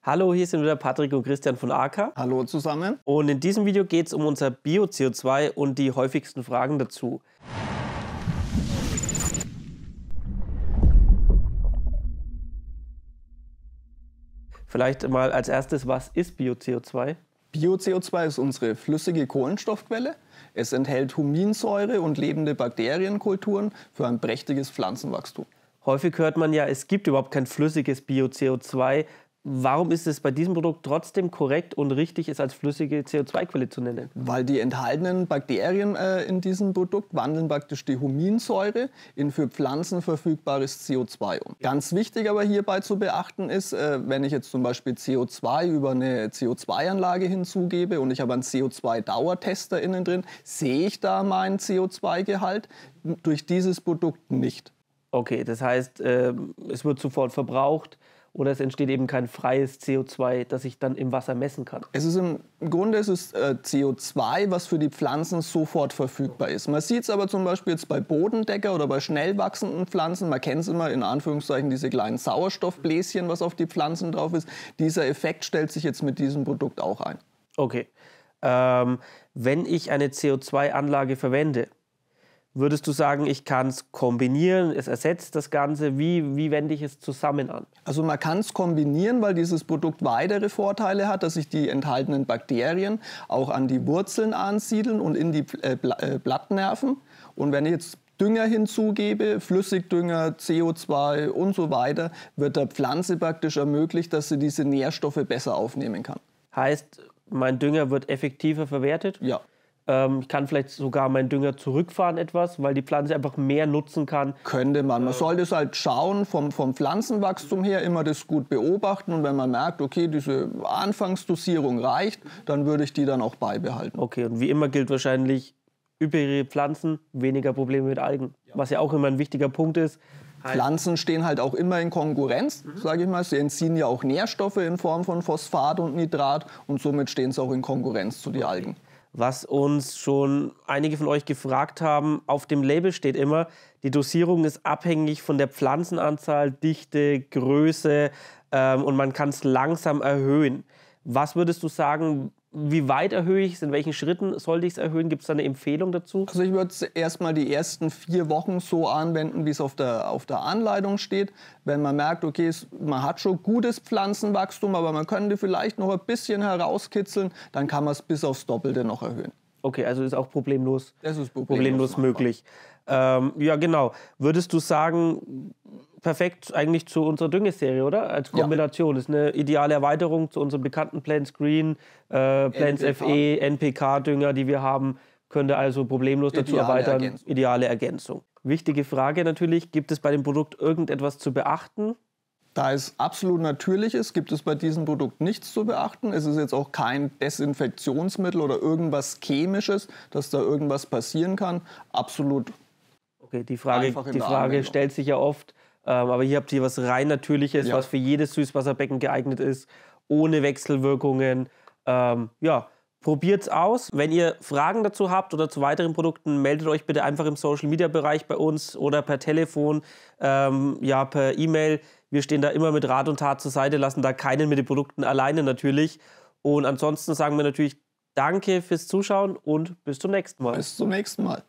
Hallo, hier sind wieder Patrick und Christian von AKA. Hallo zusammen. Und in diesem Video geht es um unser Bio-CO2 und die häufigsten Fragen dazu. Vielleicht mal als erstes, was ist Bio-CO2? Bio-CO2 ist unsere flüssige Kohlenstoffquelle. Es enthält Huminsäure und lebende Bakterienkulturen für ein prächtiges Pflanzenwachstum. Häufig hört man ja, es gibt überhaupt kein flüssiges Bio-CO2. Warum ist es bei diesem Produkt trotzdem korrekt und richtig, es als flüssige CO2-Quelle zu nennen? Weil die enthaltenen Bakterien in diesem Produkt wandeln praktisch die Huminsäure in für Pflanzen verfügbares CO2 um. Ganz wichtig aber hierbei zu beachten ist, wenn ich jetzt zum Beispiel CO2 über eine CO2-Anlage hinzugebe und ich habe einen CO2-Dauertester innen drin, sehe ich da meinen CO2-Gehalt durch dieses Produkt nicht. Okay, das heißt, es wird sofort verbraucht. Oder es entsteht eben kein freies CO2, das ich dann im Wasser messen kann? Im Grunde ist es CO2, was für die Pflanzen sofort verfügbar ist. Man sieht es aber zum Beispiel jetzt bei Bodendecker oder bei schnell wachsenden Pflanzen. Man kennt es immer, in Anführungszeichen, diese kleinen Sauerstoffbläschen, was auf die Pflanzen drauf ist. Dieser Effekt stellt sich jetzt mit diesem Produkt auch ein. Okay. Wenn ich eine CO2-Anlage verwende, würdest du sagen, ich kann es kombinieren, es ersetzt das Ganze? Wie wende ich es zusammen an? Also man kann es kombinieren, weil dieses Produkt weitere Vorteile hat, dass sich die enthaltenen Bakterien auch an die Wurzeln ansiedeln und in die Blattnerven. Und wenn ich jetzt Dünger hinzugebe, Flüssigdünger, CO2 und so weiter, wird der Pflanze praktisch ermöglicht, dass sie diese Nährstoffe besser aufnehmen kann. Heißt, mein Dünger wird effektiver verwertet? Ja. Ich kann vielleicht sogar meinen Dünger zurückfahren etwas, weil die Pflanze einfach mehr nutzen kann. Könnte man. Man sollte es halt schauen, vom Pflanzenwachstum her immer das gut beobachten. Und wenn man merkt, okay, diese Anfangsdosierung reicht, dann würde ich die dann auch beibehalten. Okay, und wie immer gilt wahrscheinlich, übrige Pflanzen, weniger Probleme mit Algen. Was ja auch immer ein wichtiger Punkt ist. Pflanzen stehen halt auch immer in Konkurrenz, sage ich mal. Sie entziehen ja auch Nährstoffe in Form von Phosphat und Nitrat und somit stehen sie auch in Konkurrenz zu den Algen. Was uns schon einige von euch gefragt haben, auf dem Label steht immer, die Dosierung ist abhängig von der Pflanzenanzahl, Dichte, Größe und man kann es langsam erhöhen. Was würdest du sagen, wie weit erhöhe ich es, in welchen Schritten sollte ich es erhöhen? Gibt es da eine Empfehlung dazu? Also ich würde erstmal die ersten 4 Wochen so anwenden, wie es auf der Anleitung steht. Wenn man merkt, okay, man hat schon gutes Pflanzenwachstum, aber man könnte vielleicht noch ein bisschen herauskitzeln, dann kann man es bis aufs Doppelte noch erhöhen. Okay, also ist auch problemlos, das ist problemlos möglich. Ja, genau. Würdest du sagen, perfekt eigentlich zu unserer Düngeserie, oder? Als Kombination. Ja. Das ist eine ideale Erweiterung zu unseren bekannten Plants Green, Plants FE, NPK-Dünger, die wir haben. Könnte also problemlos dazu erweitern. Ergänzung. Ideale Ergänzung. Wichtige Frage natürlich, gibt es bei dem Produkt irgendetwas zu beachten? Da es absolut natürlich ist, gibt es bei diesem Produkt nichts zu beachten. Es ist jetzt auch kein Desinfektionsmittel oder irgendwas Chemisches, dass da irgendwas passieren kann. Absolut. Okay, die Frage stellt sich ja oft. Aber hier habt ihr was rein Natürliches, was für jedes Süßwasserbecken geeignet ist, ohne Wechselwirkungen. Ja, probiert's aus. Wenn ihr Fragen dazu habt oder zu weiteren Produkten, meldet euch bitte einfach im Social-Media-Bereich bei uns oder per Telefon, ja, per E-Mail. Wir stehen da immer mit Rat und Tat zur Seite, lassen da keinen mit den Produkten alleine natürlich. Und ansonsten sagen wir natürlich Danke fürs Zuschauen und bis zum nächsten Mal. Bis zum nächsten Mal.